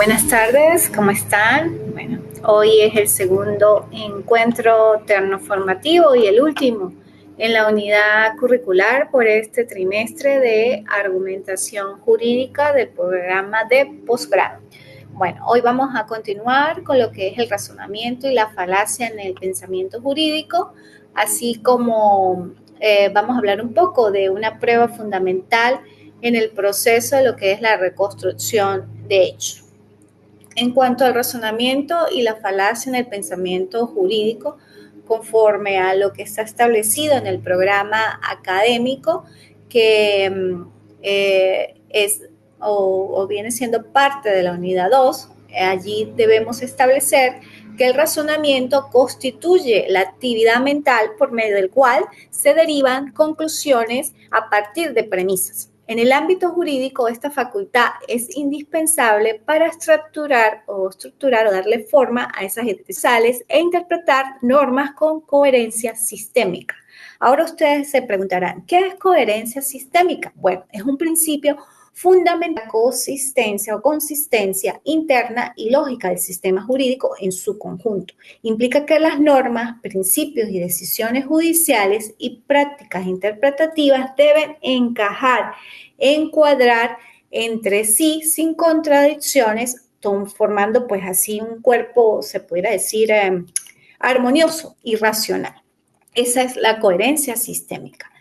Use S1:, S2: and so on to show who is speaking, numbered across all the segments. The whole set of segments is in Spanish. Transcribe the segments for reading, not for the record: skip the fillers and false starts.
S1: Buenas tardes, ¿cómo están? Bueno, hoy es el segundo encuentro ternoformativo y el último en la unidad curricular por este trimestre de argumentación jurídica del programa de posgrado. Bueno, hoy vamos a continuar con lo que es el razonamiento y la falacia en el pensamiento jurídico, así como vamos a hablar un poco de una prueba fundamental en el proceso de lo que es la reconstrucción de hechos. En cuanto al razonamiento y la falacia en el pensamiento jurídico, conforme a lo que está establecido en el programa académico, que es o viene siendo parte de la unidad 2, allí debemos establecer que el razonamiento constituye la actividad mental por medio del cual se derivan conclusiones a partir de premisas. En el ámbito jurídico, esta facultad es indispensable para estructurar o darle forma a esas esenciales e interpretar normas con coherencia sistémica. Ahora ustedes se preguntarán, ¿qué es coherencia sistémica? Bueno, es un principio fundamental, consistencia interna y lógica del sistema jurídico en su conjunto. Implica que las normas, principios y decisiones judiciales y prácticas interpretativas deben encuadrar entre sí sin contradicciones, formando pues así un cuerpo, se pudiera decir, armonioso y racional. Esa es la coherencia sistémica.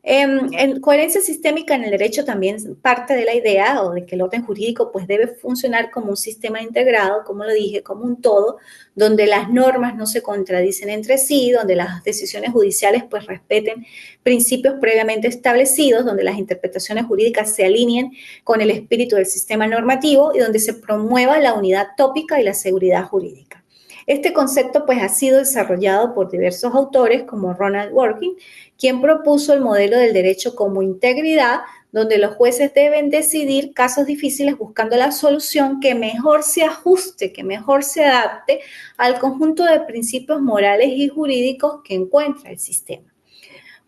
S1: En coherencia sistémica en el derecho también parte de la idea o de que el orden jurídico pues debe funcionar como un sistema integrado, como lo dije, como un todo, donde las normas no se contradicen entre sí, donde las decisiones judiciales pues respeten principios previamente establecidos, donde las interpretaciones jurídicas se alineen con el espíritu del sistema normativo y donde se promueva la unidad tópica y la seguridad jurídica. Este concepto pues ha sido desarrollado por diversos autores como Ronald Dworkin, quien propuso el modelo del derecho como integridad, donde los jueces deben decidir casos difíciles buscando la solución que mejor se ajuste, que mejor se adapte al conjunto de principios morales y jurídicos que encuentra el sistema.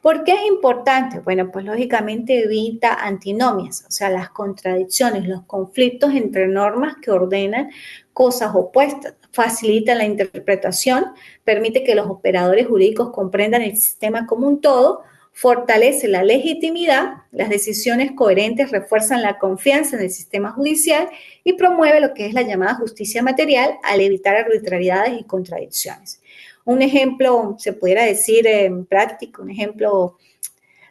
S1: ¿Por qué es importante? Bueno, pues lógicamente evita antinomias, o sea, las contradicciones, los conflictos entre normas que ordenan cosas opuestas, facilita la interpretación, permite que los operadores jurídicos comprendan el sistema como un todo, fortalece la legitimidad, las decisiones coherentes refuerzan la confianza en el sistema judicial y promueve lo que es la llamada justicia material al evitar arbitrariedades y contradicciones. Un ejemplo, se pudiera decir práctico, un ejemplo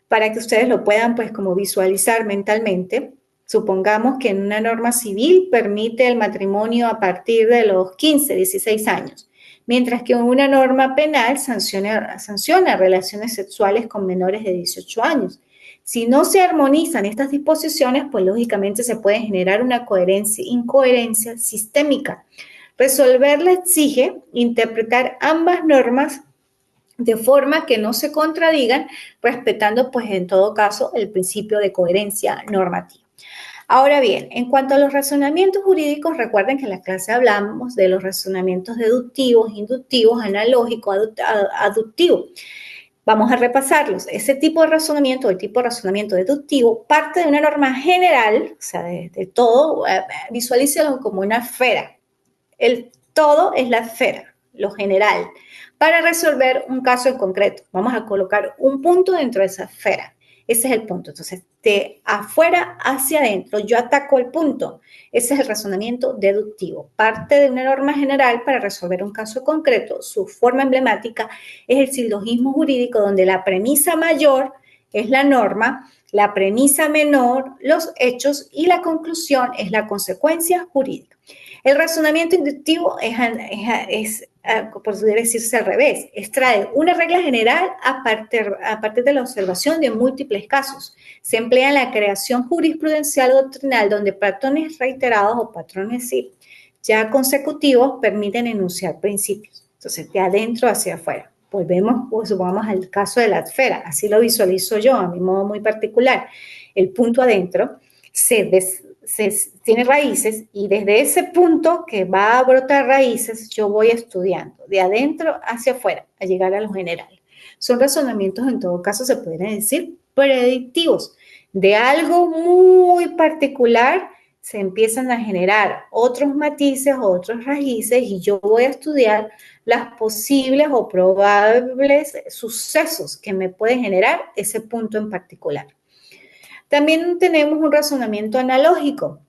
S1: para que ustedes lo puedan pues como visualizar mentalmente. Supongamos que en una norma civil permite el matrimonio a partir de los 15, 16 años, mientras que una norma penal sanciona relaciones sexuales con menores de 18 años. Si no se armonizan estas disposiciones, pues lógicamente se puede generar una incoherencia sistémica. Resolverla exige interpretar ambas normas de forma que no se contradigan, respetando pues en todo caso el principio de coherencia normativa. Ahora bien, en cuanto a los razonamientos jurídicos, recuerden que en la clase hablamos de los razonamientos deductivos, inductivos, analógicos, aductivos. Vamos a repasarlos. Ese tipo de razonamiento, el tipo de razonamiento deductivo, parte de una norma general, o sea, de todo, visualícelo como una esfera. El todo es la esfera, lo general, para resolver un caso en concreto. Vamos a colocar un punto dentro de esa esfera. Ese es el punto. Entonces, de afuera hacia adentro, yo ataco el punto. Ese es el razonamiento deductivo. Parte de una norma general para resolver un caso concreto. Su forma emblemática es el silogismo jurídico, donde la premisa mayor es la norma, la premisa menor, los hechos y la conclusión es la consecuencia jurídica. El razonamiento inductivo por decirse al revés, extrae una regla general a partir de la observación de múltiples casos. Se emplea en la creación jurisprudencial o doctrinal donde patrones reiterados o patrones ya consecutivos permiten enunciar principios. Entonces, de adentro hacia afuera. Volvemos, pues, supongamos al caso de la esfera, así lo visualizo yo a mi modo muy particular. El punto adentro tiene raíces y desde ese punto que va a brotar raíces yo voy estudiando de adentro hacia afuera a llegar a lo general. Son razonamientos en todo caso se podrían decir predictivos de algo muy particular se empiezan a generar otros matices, otros raíces, y yo voy a estudiar las posibles o probables sucesos que me pueden generar ese punto en particular. También tenemos un razonamiento analógico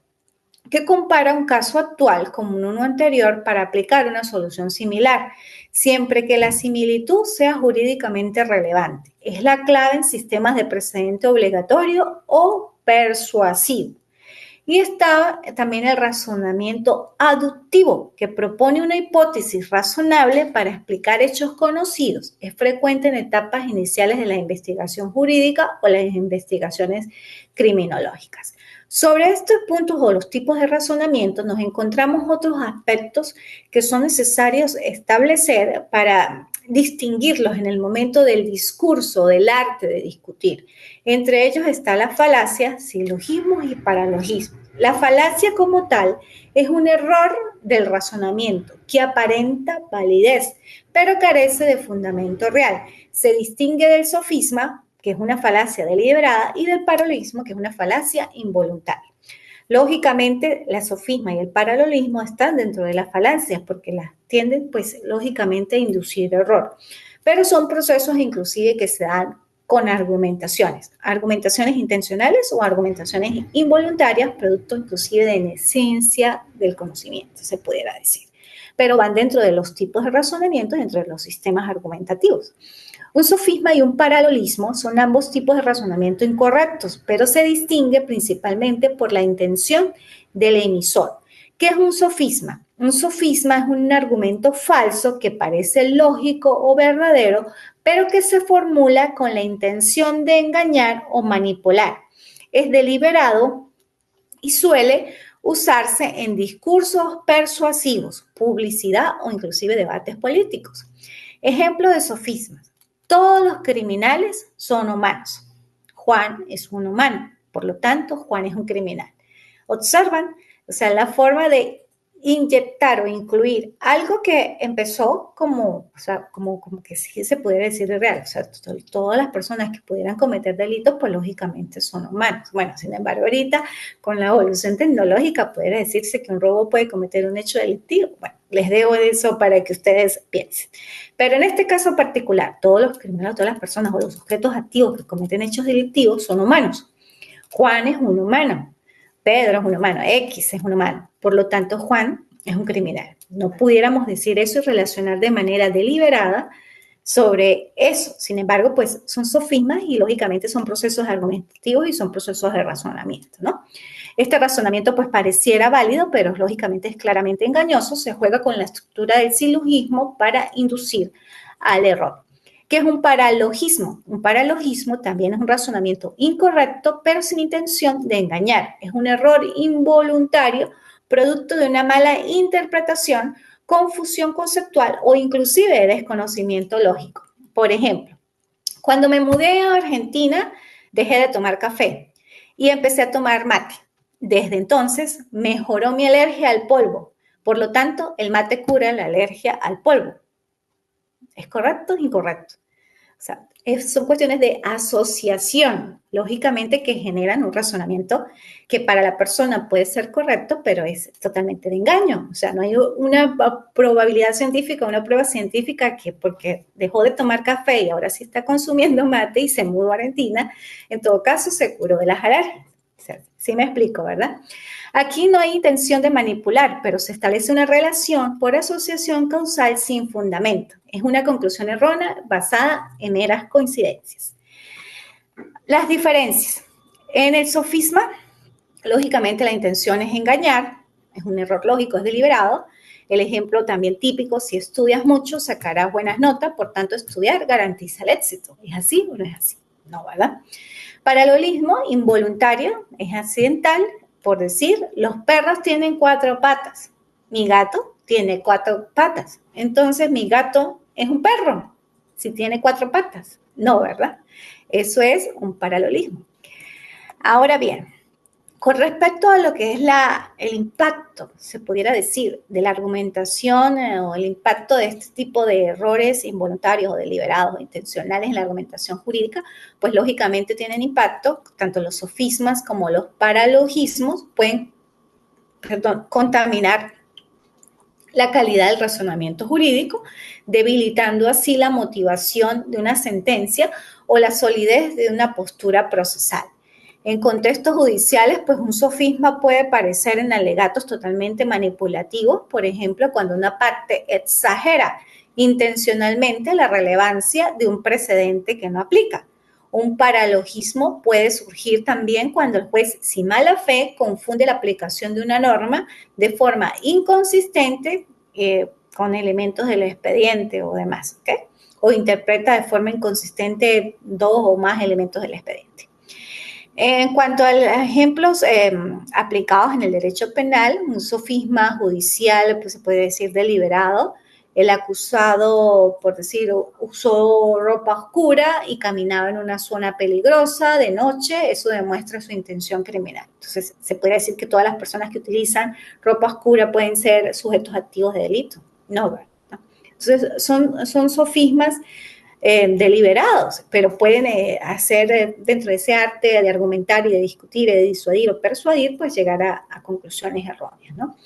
S1: que compara un caso actual con uno anterior para aplicar una solución similar, siempre que la similitud sea jurídicamente relevante. Es la clave en sistemas de precedente obligatorio o persuasivo. Y está también el razonamiento aductivo, que propone una hipótesis razonable para explicar hechos conocidos. Es frecuente en etapas iniciales de la investigación jurídica o las investigaciones criminológicas. Sobre estos puntos o los tipos de razonamiento nos encontramos otros aspectos que son necesarios establecer para distinguirlos en el momento del discurso, del arte de discutir. Entre ellos está la falacia, silogismos y paralogismos. La falacia como tal es un error del razonamiento que aparenta validez, pero carece de fundamento real. Se distingue del sofisma, que es una falacia deliberada, y del paralogismo, que es una falacia involuntaria. Lógicamente, la sofisma y el paralogismo están dentro de las falacias porque las tienden, pues, lógicamente a inducir error. Pero son procesos inclusive que se dan con argumentaciones intencionales o argumentaciones involuntarias, producto inclusive de negligencia del conocimiento, se pudiera decir. Pero van dentro de los tipos de razonamiento, dentro de los sistemas argumentativos. Un sofisma y un paralogismo son ambos tipos de razonamiento incorrectos, pero se distingue principalmente por la intención del emisor. ¿Qué es un sofisma? Un sofisma es un argumento falso que parece lógico o verdadero, pero que se formula con la intención de engañar o manipular. Es deliberado y suele usarse en discursos persuasivos, publicidad o inclusive debates políticos. Ejemplo de sofismas. Todos los criminales son humanos. Juan es un humano, por lo tanto, Juan es un criminal. Observan, o sea, la forma de inyectar o incluir algo que empezó como que sí se pudiera decir de real. O sea, todas las personas que pudieran cometer delitos, pues lógicamente son humanos. Bueno, sin embargo, ahorita con la evolución tecnológica pudiera decirse que un robot puede cometer un hecho delictivo. Bueno, les dejo eso para que ustedes piensen. Pero en este caso particular, todos los criminales, todas las personas o los sujetos activos que cometen hechos delictivos son humanos. Juan es un humano. Pedro es un humano, X es un humano. Por lo tanto, Juan es un criminal. No pudiéramos decir eso y relacionar de manera deliberada sobre eso. Sin embargo, pues son sofismas y lógicamente son procesos argumentativos y son procesos de razonamiento, ¿no? Este razonamiento pues pareciera válido, pero lógicamente es claramente engañoso. Se juega con la estructura del silogismo para inducir al error. ¿Qué es un paralogismo? Un paralogismo también es un razonamiento incorrecto, pero sin intención de engañar. Es un error involuntario, producto de una mala interpretación, confusión conceptual o inclusive desconocimiento lógico. Por ejemplo, cuando me mudé a Argentina, dejé de tomar café y empecé a tomar mate. Desde entonces mejoró mi alergia al polvo. Por lo tanto, el mate cura la alergia al polvo. ¿Es correcto o incorrecto? O sea, son cuestiones de asociación, lógicamente, que generan un razonamiento que para la persona puede ser correcto, pero es totalmente de engaño. O sea, no hay una probabilidad científica, una prueba científica que porque dejó de tomar café y ahora sí está consumiendo mate y se mudó a Argentina, en todo caso se curó de las alergias. O sea, sí me explico, ¿verdad? Aquí no hay intención de manipular, pero se establece una relación por asociación causal sin fundamento. Es una conclusión errónea basada en meras coincidencias. Las diferencias. En el sofisma, lógicamente la intención es engañar, es un error lógico, es deliberado. El ejemplo también típico, si estudias mucho, sacarás buenas notas, por tanto, estudiar garantiza el éxito. ¿Es así o no es así? No, ¿verdad? Paralogismo involuntario es accidental, por decir, los perros tienen 4 patas, mi gato tiene 4 patas, entonces mi gato es un perro, si tiene 4 patas, no, ¿verdad? Eso es un paralogismo. Ahora bien, con respecto a lo que es el impacto, se pudiera decir, de la argumentación o el impacto de este tipo de errores involuntarios o deliberados o intencionales en la argumentación jurídica, pues lógicamente tienen impacto, tanto los sofismas como los paralogismos pueden contaminar la calidad del razonamiento jurídico, debilitando así la motivación de una sentencia o la solidez de una postura procesal. En contextos judiciales, pues un sofisma puede parecer en alegatos totalmente manipulativos, por ejemplo, cuando una parte exagera intencionalmente la relevancia de un precedente que no aplica. Un paralogismo puede surgir también cuando el juez, sin mala fe, confunde la aplicación de una norma de forma inconsistente con elementos del expediente o demás, ¿ok? O interpreta de forma inconsistente dos o más elementos del expediente. En cuanto a ejemplos aplicados en el derecho penal, un sofisma judicial, pues se puede decir deliberado. El acusado, por decir, usó ropa oscura y caminaba en una zona peligrosa de noche, eso demuestra su intención criminal. Entonces, se puede decir que todas las personas que utilizan ropa oscura pueden ser sujetos activos de delito. No, ¿verdad? Entonces, son sofismas deliberados, pero pueden hacer dentro de ese arte de argumentar y de discutir, de disuadir o persuadir, pues llegar a conclusiones erróneas, ¿no?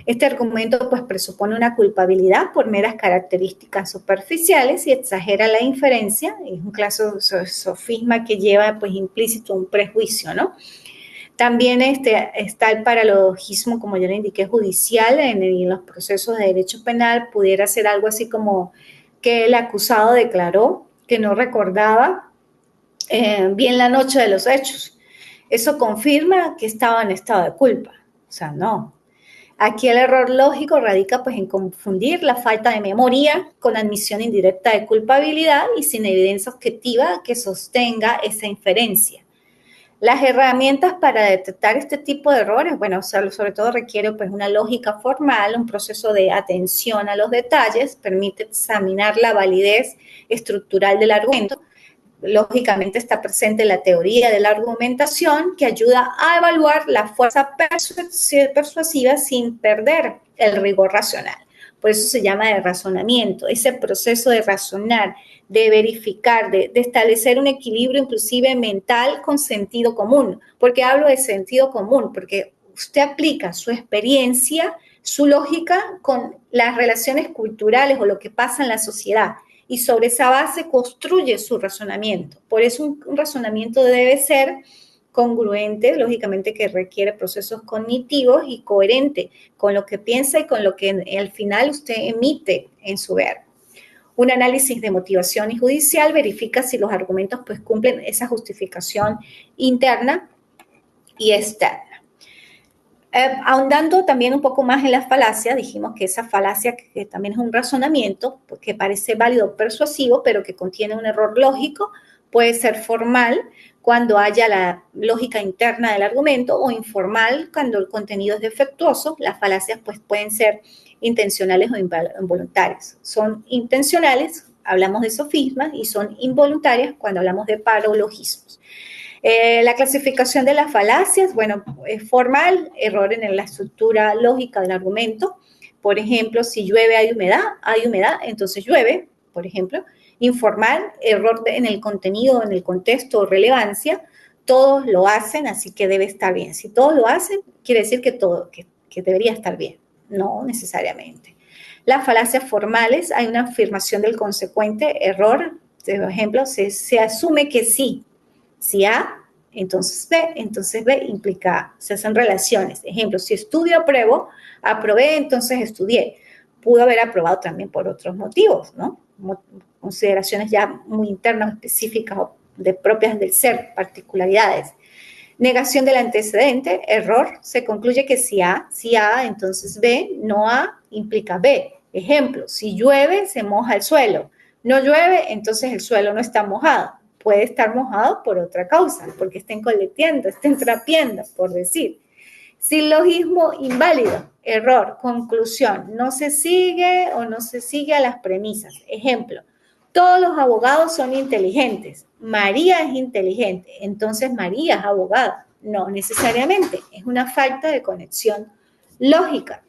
S1: Este argumento pues presupone una culpabilidad por meras características superficiales y exagera la inferencia, es un caso sofisma que lleva pues implícito un prejuicio, ¿no? También está el paralogismo, como ya le indiqué, judicial, en los procesos de derecho penal pudiera ser algo así como que el acusado declaró que no recordaba bien la noche de los hechos. Eso confirma que estaba en estado de culpa. O sea, no. Aquí el error lógico radica pues en confundir la falta de memoria con admisión indirecta de culpabilidad y sin evidencia objetiva que sostenga esa inferencia. Las herramientas para detectar este tipo de errores, bueno, sobre todo requiere pues una lógica formal, un proceso de atención a los detalles, permite examinar la validez estructural del argumento. Lógicamente está presente la teoría de la argumentación que ayuda a evaluar la fuerza persuasiva sin perder el rigor racional. Por eso se llama de razonamiento, ese proceso de razonar, de verificar, de establecer un equilibrio inclusive mental con sentido común. ¿Por qué hablo de sentido común? Porque usted aplica su experiencia, su lógica con las relaciones culturales o lo que pasa en la sociedad y sobre esa base construye su razonamiento. Por eso un razonamiento debe ser congruente, lógicamente que requiere procesos cognitivos y coherente con lo que piensa y con lo que al final usted emite en su verbo. Un análisis de motivación y judicial verifica si los argumentos pues cumplen esa justificación interna y externa. Ahondando también un poco más en la falacia, dijimos que esa falacia que también es un razonamiento que parece válido o persuasivo, pero que contiene un error lógico, puede ser formal cuando haya la lógica interna del argumento o informal cuando el contenido es defectuoso. Las falacias pues pueden ser intencionales o involuntarias. Son intencionales, hablamos de sofismas, y son involuntarias cuando hablamos de paralogismos. La clasificación de las falacias, bueno, es formal, error en la estructura lógica del argumento. Por ejemplo, si llueve hay humedad, entonces llueve, por ejemplo. Informal, error en el contenido, en el contexto o relevancia. Todos lo hacen, así que debe estar bien. Si todos lo hacen, quiere decir que debería estar bien. No necesariamente. Las falacias formales, hay una afirmación del consecuente, error. Por ejemplo, se asume que sí. Si A, entonces B implica A. Se hacen relaciones. Ejemplo, si estudio, apruebo, aprobé, entonces estudié. Pudo haber aprobado también por otros motivos, ¿no? Consideraciones ya muy internas, específicas o propias del ser, particularidades. Negación del antecedente, error. Se concluye que si A, entonces B, no A implica B. Ejemplo, si llueve, se moja el suelo. No llueve, entonces el suelo no está mojado. Puede estar mojado por otra causa, porque estén coleteando, estén trapeando, por decir. Silogismo inválido, error, conclusión, no se sigue o no se sigue a las premisas. Ejemplo, todos los abogados son inteligentes. María es inteligente, entonces María es abogada. No necesariamente, es una falta de conexión lógica.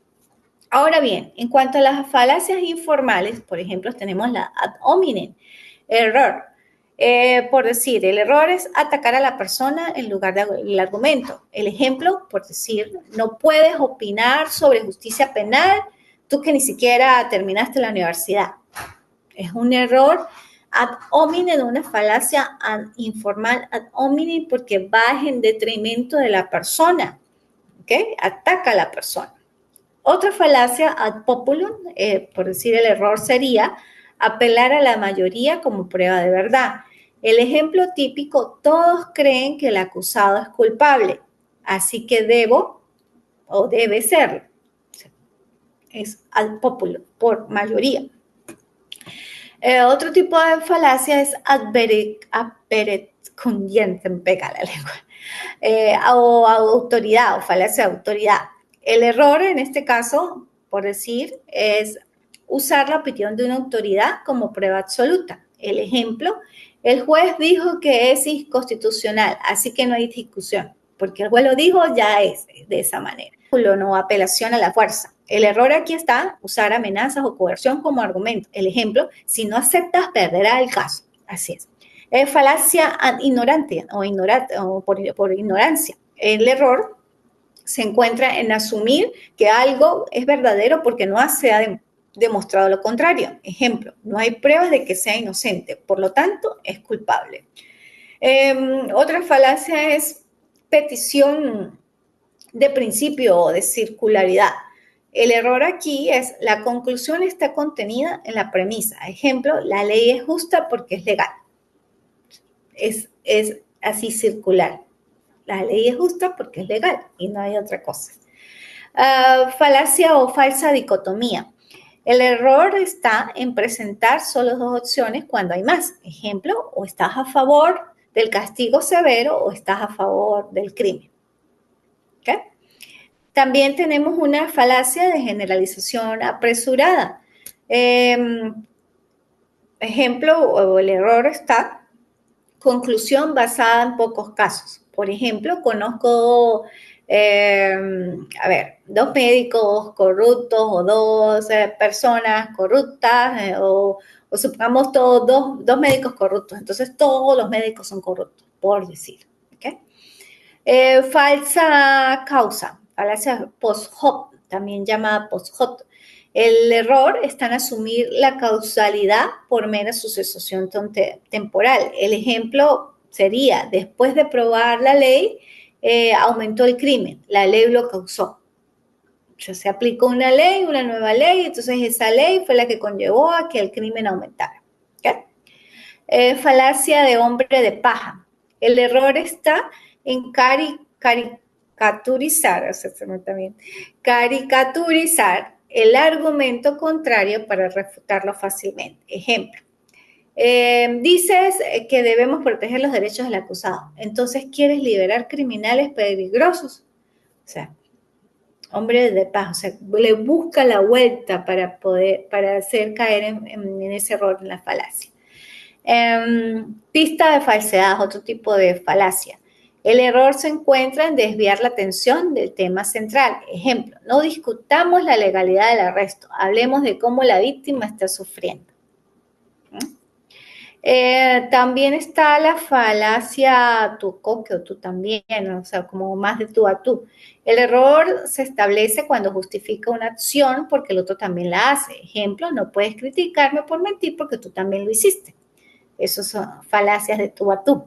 S1: Ahora bien, en cuanto a las falacias informales, por ejemplo, tenemos la ad hominem, error. Por decir, el error es atacar a la persona en lugar del argumento. El ejemplo, por decir, no puedes opinar sobre justicia penal, tú que ni siquiera terminaste la universidad. Es un error ad hominem, una falacia informal ad hominem, porque va en detrimento de la persona, ¿ok? Ataca a la persona. Otra falacia ad populum, por decir, el error sería apelar a la mayoría como prueba de verdad. El ejemplo típico, todos creen que el acusado es culpable, así que debo o debe serlo. Es ad populum, por mayoría. Otro tipo de falacia es aperetcundiente, pega la lengua, o autoridad, o falacia de autoridad. El error en este caso, por decir, es usar la opinión de una autoridad como prueba absoluta. El ejemplo, el juez dijo que es inconstitucional, así que no hay discusión, porque el juez lo dijo, ya es de esa manera. No apelación a la fuerza. El error aquí está usar amenazas o coerción como argumento. El ejemplo, si no aceptas, perderás el caso. Así es. Falacia ad ignorante o por ignorancia. El error se encuentra en asumir que algo es verdadero porque no se ha demostrado lo contrario. Ejemplo, no hay pruebas de que sea inocente, por lo tanto, es culpable. Otra falacia es petición de principio o de circularidad. El error aquí es la conclusión está contenida en la premisa. Ejemplo, la ley es justa porque es legal. Es así circular. La ley es justa porque es legal y no hay otra cosa. Falacia o falsa dicotomía. El error está en presentar solo dos opciones cuando hay más. Ejemplo, o estás a favor del castigo severo o estás a favor del crimen. ¿Okay? También tenemos una falacia de generalización apresurada. Ejemplo, o el error está, conclusión basada en pocos casos. Por ejemplo, conozco, dos médicos corruptos o dos personas corruptas, o supongamos dos médicos corruptos. Entonces, todos los médicos son corruptos, por decir. ¿Okay? Falsa causa, falacia post-hoc, también llamada post-hoc. El error está en asumir la causalidad por mera sucesión temporal. El ejemplo sería, después de probar la ley, aumentó el crimen, la ley lo causó. O sea, se aplicó una ley, una nueva ley, entonces esa ley fue la que conllevó a que el crimen aumentara. ¿Okay? Falacia de hombre de paja. El error está en caricaturizar, o sea, también, caricaturizar el argumento contrario para refutarlo fácilmente. Ejemplo, dices que debemos proteger los derechos del acusado, entonces quieres liberar criminales peligrosos. O sea, hombre de paz, o sea, le busca la vuelta para hacer caer en ese error, en la falacia. Pista de falsedad, otro tipo de falacia. El error se encuentra en desviar la atención del tema central. Ejemplo, no discutamos la legalidad del arresto, hablemos de cómo la víctima está sufriendo. También está la falacia tú coque o tú también, o sea, como más de tú a tú. El error se establece cuando justifica una acción porque el otro también la hace. Ejemplo, no puedes criticarme por mentir porque tú también lo hiciste. Esas son falacias de tú a tú.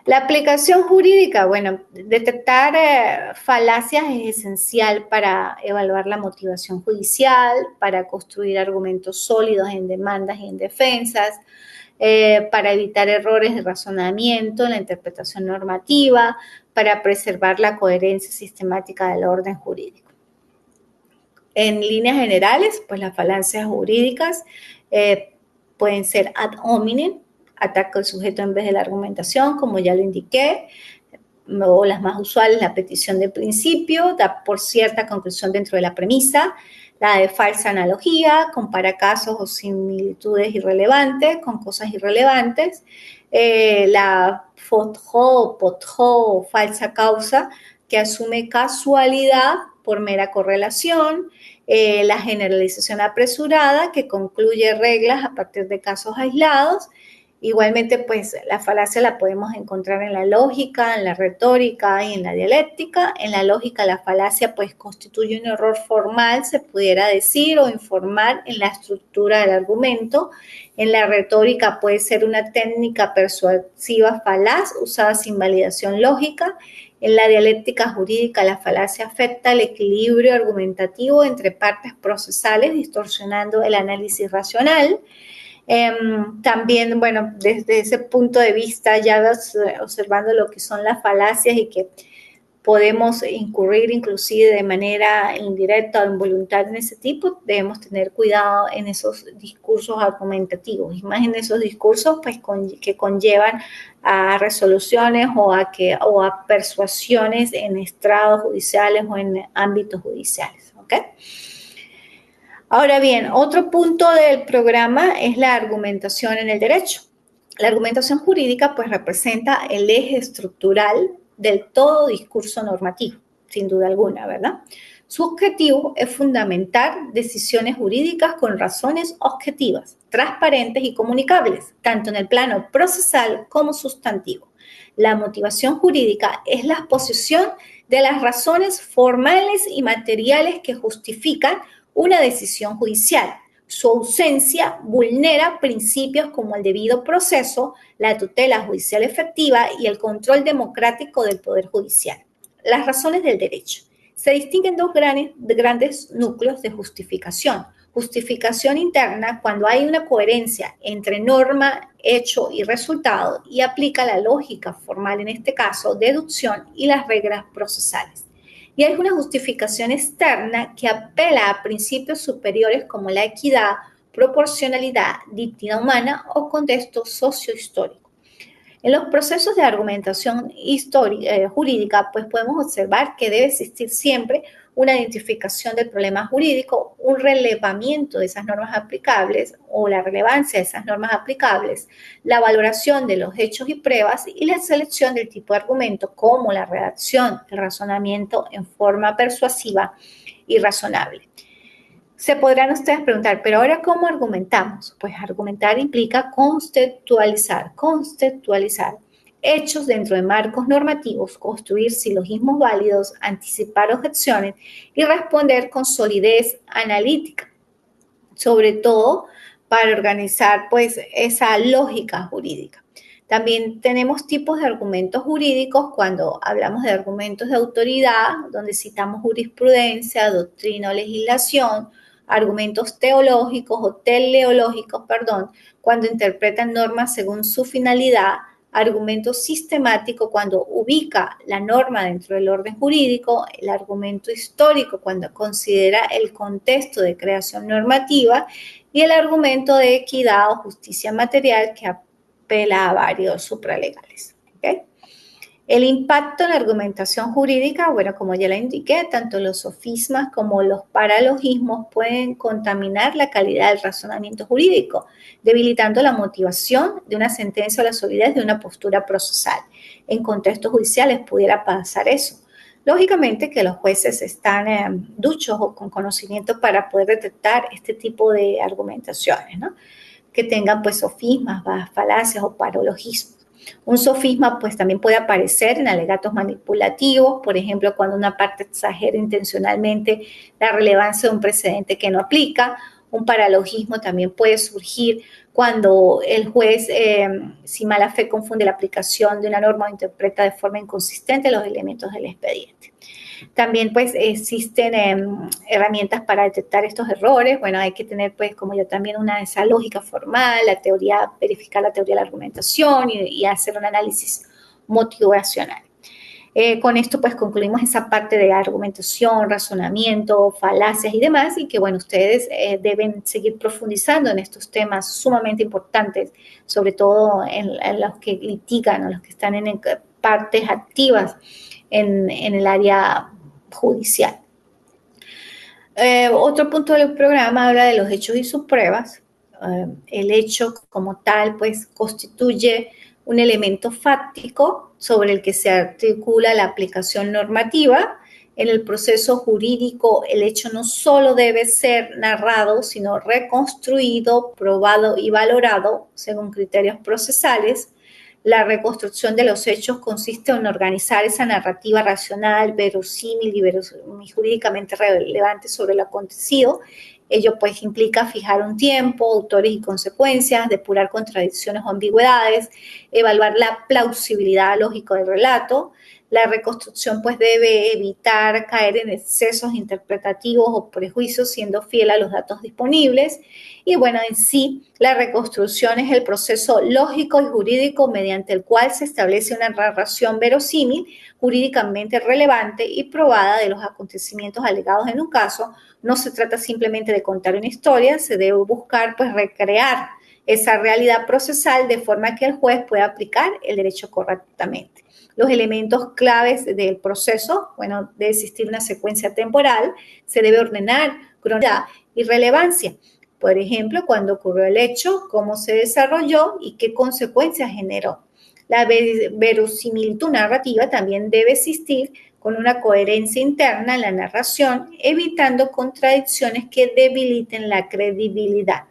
S1: La aplicación jurídica, bueno, detectar falacias es esencial para evaluar la motivación judicial, para construir argumentos sólidos en demandas y en defensas, para evitar errores de razonamiento en la interpretación normativa, para preservar la coherencia sistemática del orden jurídico. En líneas generales, pues las falacias jurídicas pueden ser ad hominem, ataca al sujeto en vez de la argumentación, como ya lo indiqué, o las más usuales, la petición de principio, da por cierta conclusión dentro de la premisa, la de falsa analogía, compara casos o similitudes irrelevantes con cosas irrelevantes, la potjo, falsa causa, que asume casualidad por mera correlación, la generalización apresurada, que concluye reglas a partir de casos aislados, Igualmente, pues la falacia la podemos encontrar en la lógica, en la retórica y en la dialéctica. En la lógica, la falacia pues constituye un error formal, se pudiera decir, o informar en la estructura del argumento. En la retórica puede ser una técnica persuasiva falaz usada sin validación lógica. En la dialéctica jurídica, la falacia afecta el equilibrio argumentativo entre partes procesales, distorsionando el análisis racional. También, bueno, desde ese punto de vista, ya vas observando lo que son las falacias y que podemos incurrir inclusive de manera indirecta o involuntaria en ese tipo, debemos tener cuidado en esos discursos argumentativos, y más en esos discursos pues, que conllevan a resoluciones o a persuasiones en estrados judiciales o en ámbitos judiciales, ¿ok? Ahora bien, otro punto del programa es la argumentación en el derecho. La argumentación jurídica pues representa el eje estructural del todo discurso normativo, sin duda alguna, ¿verdad? Su objetivo es fundamentar decisiones jurídicas con razones objetivas, transparentes y comunicables, tanto en el plano procesal como sustantivo. La motivación jurídica es la exposición de las razones formales y materiales que justifican una decisión judicial. Su ausencia vulnera principios como el debido proceso, la tutela judicial efectiva y el control democrático del Poder Judicial. Las razones del derecho. Se distinguen dos grandes núcleos de justificación. Justificación interna, cuando hay una coherencia entre norma, hecho y resultado y aplica la lógica formal, en este caso, deducción y las reglas procesales. Y hay una justificación externa que apela a principios superiores como la equidad, proporcionalidad, dignidad humana o contexto sociohistórico. En los procesos de argumentación jurídica, pues podemos observar que debe existir siempre una identificación del problema jurídico, un relevamiento de esas normas aplicables o la relevancia de esas normas aplicables, la valoración de los hechos y pruebas y la selección del tipo de argumento como la redacción, el razonamiento en forma persuasiva y razonable. Se podrán ustedes preguntar, pero ahora ¿cómo argumentamos? Pues argumentar implica contextualizar hechos dentro de marcos normativos, construir silogismos válidos, anticipar objeciones y responder con solidez analítica, sobre todo para organizar pues esa lógica jurídica. También tenemos tipos de argumentos jurídicos cuando hablamos de argumentos de autoridad, donde citamos jurisprudencia, doctrina o legislación, argumentos teológicos o teleológicos, cuando interpretan normas según su finalidad, argumento sistemático cuando ubica la norma dentro del orden jurídico, el argumento histórico cuando considera el contexto de creación normativa y el argumento de equidad o justicia material que apela a varios supralegales. ¿Okay? El impacto en la argumentación jurídica, bueno, como ya la indiqué, tanto los sofismas como los paralogismos pueden contaminar la calidad del razonamiento jurídico, debilitando la motivación de una sentencia o la solidez de una postura procesal. En contextos judiciales pudiera pasar eso. Lógicamente que los jueces están duchos o con conocimiento para poder detectar este tipo de argumentaciones, ¿no? Que tengan pues sofismas, falacias o paralogismos. Un sofisma pues también puede aparecer en alegatos manipulativos, por ejemplo, cuando una parte exagera intencionalmente la relevancia de un precedente que no aplica. Un paralogismo también puede surgir cuando el juez, sin mala fe, confunde la aplicación de una norma o interpreta de forma inconsistente los elementos del expediente. También pues existen herramientas para detectar estos errores. Bueno, hay que tener pues como yo también esa lógica formal, verificar la teoría de la argumentación y hacer un análisis motivacional. Con esto pues concluimos esa parte de argumentación, razonamiento, falacias y demás, y que bueno, ustedes deben seguir profundizando en estos temas sumamente importantes, sobre todo en los que litigan o los que están en partes activas en el área judicial. Otro punto del programa habla de los hechos y sus pruebas. El hecho como tal pues constituye un elemento fáctico sobre el que se articula la aplicación normativa En el proceso jurídico, el hecho no solo debe ser narrado, sino reconstruido, probado y valorado según criterios procesales. La reconstrucción de los hechos consiste en organizar esa narrativa racional, verosímil y jurídicamente relevante sobre lo acontecido. Ello pues implica fijar un tiempo, autores y consecuencias, depurar contradicciones o ambigüedades, evaluar la plausibilidad lógica del relato. La reconstrucción pues debe evitar caer en excesos interpretativos o prejuicios, siendo fiel a los datos disponibles. Y bueno, en sí, la reconstrucción es el proceso lógico y jurídico mediante el cual se establece una narración verosímil, jurídicamente relevante y probada de los acontecimientos alegados en un caso. No se trata simplemente de contar una historia, se debe buscar pues recrear esa realidad procesal de forma que el juez pueda aplicar el derecho correctamente. Los elementos claves del proceso, bueno, debe existir una secuencia temporal, se debe ordenar cronología y relevancia. Por ejemplo, cuándo ocurrió el hecho, cómo se desarrolló y qué consecuencias generó. La verosimilitud narrativa también debe existir con una coherencia interna en la narración, evitando contradicciones que debiliten la credibilidad.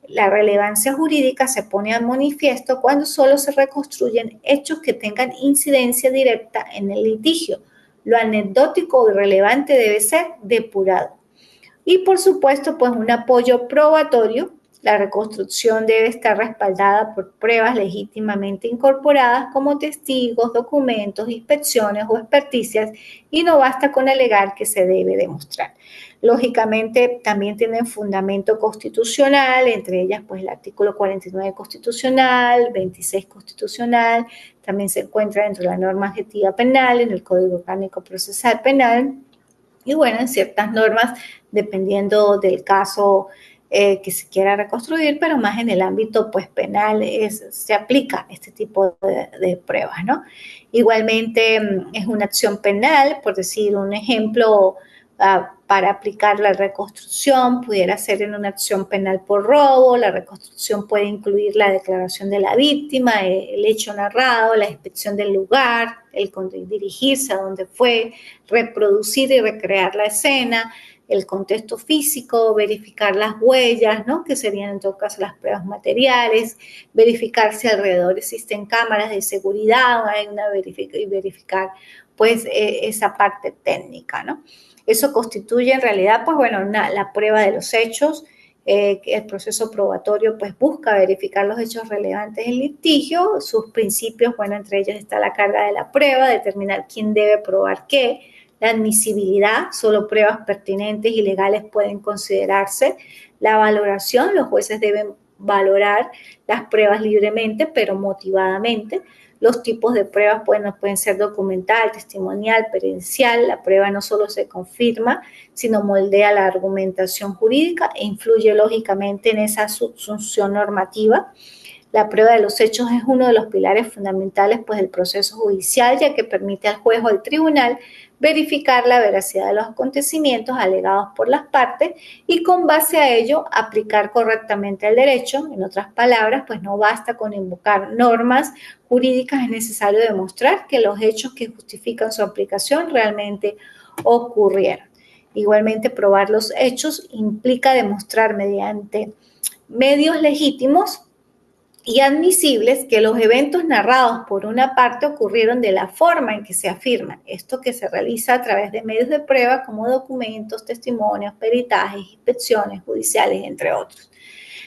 S1: La relevancia jurídica se pone a manifiesto cuando solo se reconstruyen hechos que tengan incidencia directa en el litigio. Lo anecdótico y relevante debe ser depurado. Y por supuesto, pues un apoyo probatorio. La reconstrucción debe estar respaldada por pruebas legítimamente incorporadas como testigos, documentos, inspecciones o experticias, y no basta con alegar que se debe demostrar. Lógicamente, también tienen fundamento constitucional, entre ellas pues el artículo 49 constitucional, 26 constitucional, también se encuentra dentro de la norma adjetiva penal, en el Código Orgánico Procesal Penal, y bueno, en ciertas normas, dependiendo del caso que se quiera reconstruir, pero más en el ámbito pues penal se aplica este tipo de pruebas, ¿no? Igualmente es una acción penal, por decir un ejemplo, para aplicar la reconstrucción, pudiera ser en una acción penal por robo. La reconstrucción puede incluir la declaración de la víctima, el hecho narrado, la inspección del lugar, el dirigirse a donde fue, reproducir y recrear la escena, el contexto físico, verificar las huellas, ¿no? Que serían en todo caso las pruebas materiales, verificar si alrededor existen cámaras de seguridad, hay una verificar pues esa parte técnica, ¿no? Eso constituye en realidad, pues bueno, la prueba de los hechos. El proceso probatorio pues busca verificar los hechos relevantes en litigio, sus principios, bueno, entre ellos está la carga de la prueba, determinar quién debe probar qué, la admisibilidad, solo pruebas pertinentes y legales pueden considerarse, la valoración, los jueces deben valorar las pruebas libremente pero motivadamente. Los tipos de pruebas pueden ser documental, testimonial, pericial. La prueba no solo se confirma, sino moldea la argumentación jurídica e influye lógicamente en esa subsunción normativa. La prueba de los hechos es uno de los pilares fundamentales pues, del proceso judicial, ya que permite al juez o al tribunal verificar la veracidad de los acontecimientos alegados por las partes y con base a ello aplicar correctamente el derecho. En otras palabras, pues no basta con invocar normas jurídicas, es necesario demostrar que los hechos que justifican su aplicación realmente ocurrieron. Igualmente, probar los hechos implica demostrar mediante medios legítimos y admisibles que los eventos narrados por una parte ocurrieron de la forma en que se afirman. Esto que se realiza a través de medios de prueba como documentos, testimonios, peritajes, inspecciones judiciales, entre otros.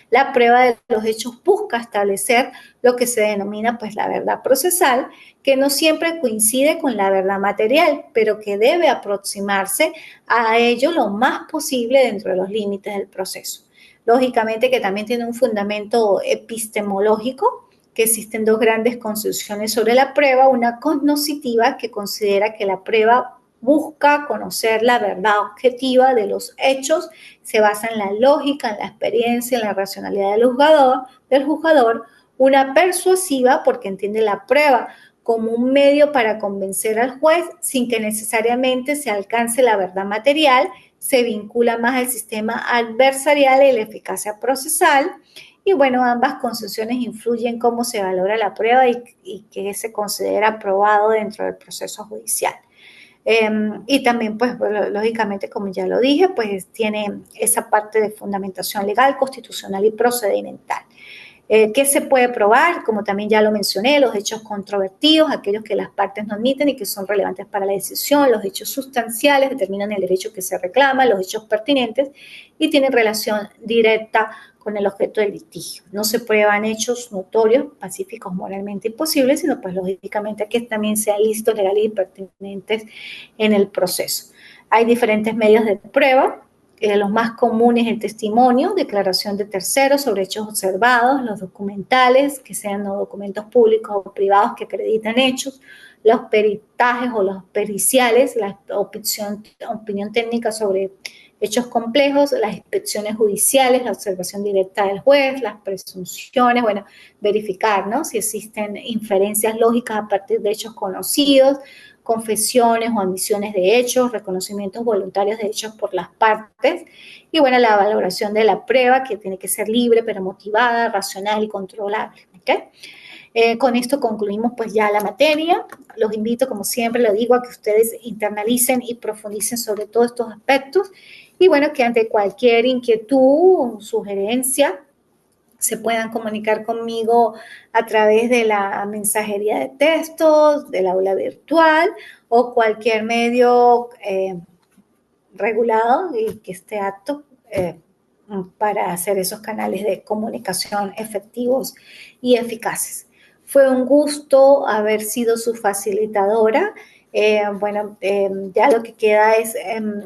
S1: La prueba de los hechos busca establecer lo que se denomina pues la verdad procesal, que no siempre coincide con la verdad material, pero que debe aproximarse a ello lo más posible dentro de los límites del proceso. Lógicamente que también tiene un fundamento epistemológico, que existen dos grandes concepciones sobre la prueba, una cognoscitiva que considera que la prueba busca conocer la verdad objetiva de los hechos, se basa en la lógica, en la experiencia, en la racionalidad del juzgador, una persuasiva porque entiende la prueba como un medio para convencer al juez sin que necesariamente se alcance la verdad material, se vincula más al sistema adversarial y la eficacia procesal. Y bueno, ambas concepciones influyen en cómo se valora la prueba y qué se considera probado dentro del proceso judicial. Y también, pues, lógicamente, como ya lo dije, pues tiene esa parte de fundamentación legal, constitucional y procedimental. ¿Qué se puede probar? Como también ya lo mencioné, los hechos controvertidos, aquellos que las partes no admiten y que son relevantes para la decisión, los hechos sustanciales determinan el derecho que se reclama, los hechos pertinentes y tienen relación directa con el objeto del litigio. No se prueban hechos notorios, pacíficos, moralmente imposibles, sino pues lógicamente que también sean lícitos, legales y pertinentes en el proceso. Hay diferentes medios de prueba. Los más comunes, el testimonio, declaración de terceros sobre hechos observados, los documentales, que sean no documentos públicos o privados que acreditan hechos, los peritajes o los periciales, la opinión técnica sobre hechos complejos, las inspecciones judiciales, la observación directa del juez, las presunciones, bueno, verificar, ¿no?, si existen inferencias lógicas a partir de hechos conocidos, confesiones o admisiones de hechos, reconocimientos voluntarios de hechos por las partes y, bueno, la valoración de la prueba, que tiene que ser libre pero motivada, racional y controlable. ¿Okay? Con esto concluimos pues ya la materia. Los invito, como siempre lo digo, a que ustedes internalicen y profundicen sobre todos estos aspectos y, bueno, que ante cualquier inquietud o sugerencia se puedan comunicar conmigo a través de la mensajería de textos, del aula virtual o cualquier medio regulado y que esté apto para hacer esos canales de comunicación efectivos y eficaces. Fue un gusto haber sido su facilitadora. Ya lo que queda es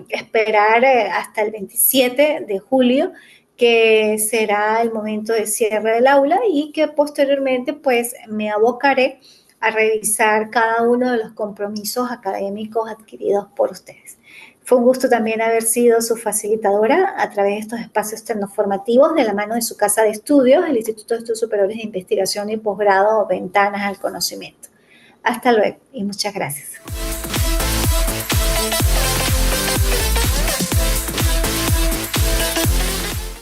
S1: esperar hasta el 27 de julio, que será el momento de cierre del aula y que posteriormente pues me abocaré a revisar cada uno de los compromisos académicos adquiridos por ustedes. Fue un gusto también haber sido su facilitadora a través de estos espacios tecnoformativos de la mano de su casa de estudios, el Instituto de Estudios Superiores de Investigación y Posgrado Ventanas al Conocimiento. Hasta luego y muchas gracias.